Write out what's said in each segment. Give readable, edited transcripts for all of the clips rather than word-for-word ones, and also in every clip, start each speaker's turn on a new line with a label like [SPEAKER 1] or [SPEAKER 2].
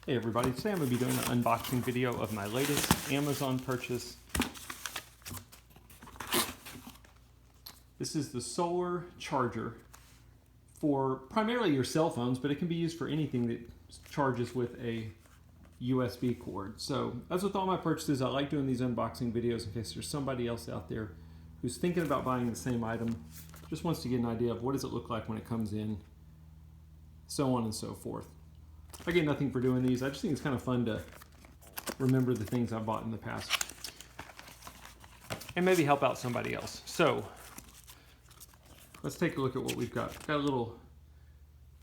[SPEAKER 1] Hey everybody, today I'm going to be doing an unboxing video of my latest Amazon purchase. This is the solar charger for primarily your cell phones, but it can be used for anything that charges with a USB cord. So as with all my purchases, I like doing these unboxing videos in case there's somebody else out there who's thinking about buying the same item, just wants to get an idea of what does it look like when it comes in, so on and so forth. I get nothing for doing these. I just think it's kind of fun to remember the things I bought in the past and maybe help out somebody else. So let's take a look at what we've got. Got a little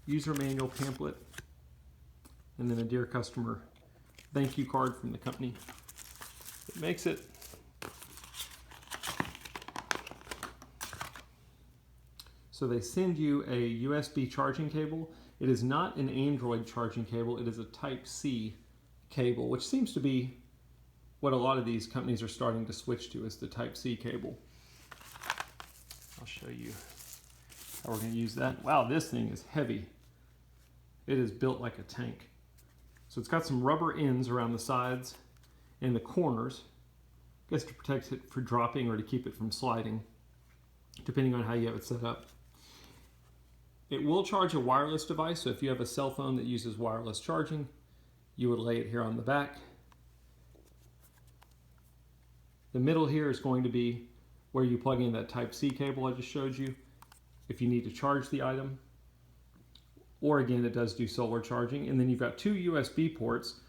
[SPEAKER 1] user manual pamphlet and then a dear customer thank you card from the company that makes it. So they send you a USB charging cable. It is not an Android charging cable, it is a Type-C cable, which seems to be what a lot of these companies are starting to switch to, is the Type-C cable. I'll show you how we're going to use that. Wow, this thing is heavy. It is built like a tank. So it's got some rubber ends around the sides and the corners, I guess to protect it for dropping or to keep it from sliding, depending on how you have it set up. It will charge a wireless device, so if you have a cell phone that uses wireless charging, you would lay it here on the back. The middle here is going to be where you plug in that Type-C cable I just showed you if you need to charge the item. Or again, it does do solar charging. And then you've got two USB ports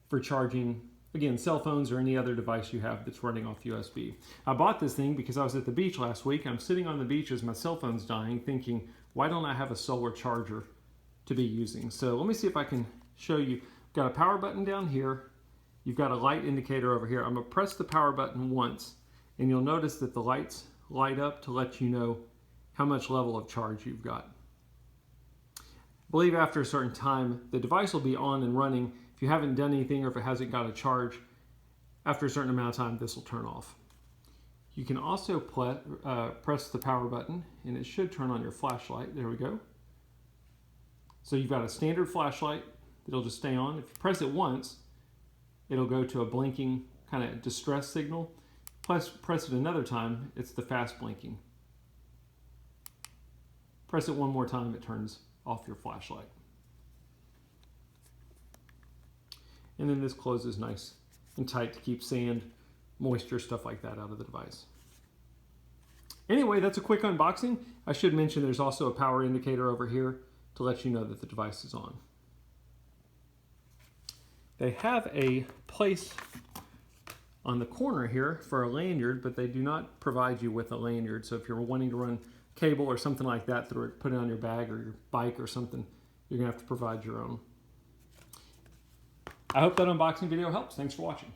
[SPEAKER 1] for charging, again, cell phones or any other device you have that's running off USB. I bought this thing because I was at the beach last week. I'm sitting on the beach as my cell phone's dying thinking, why don't I have a solar charger to be using? So let me see if I can show you. Got a power button down here. You've got a light indicator over here. I'm gonna press the power button once and you'll notice that the lights light up to let you know how much level of charge you've got. I believe after a certain time, the device will be on and running. If you haven't done anything or if it hasn't got a charge, after a certain amount of time, this will turn off. You can also press the power button and it should turn on your flashlight. There we go. So you've got a standard flashlight that'll just stay on. If you press it once, it'll go to a blinking kind of distress signal. Plus, press it another time, it's the fast blinking. Press it one more time, it turns off your flashlight. And then this closes nice and tight to keep sand, moisture, stuff like that out of the device. Anyway, that's a quick unboxing. I should mention there's also a power indicator over here to let you know that the device is on. They have a place on the corner here for a lanyard, but they do not provide you with a lanyard. So if you're wanting to run cable or something like that, put it on your bag or your bike or something, you're gonna have to provide your own. I hope that unboxing video helps. Thanks for watching.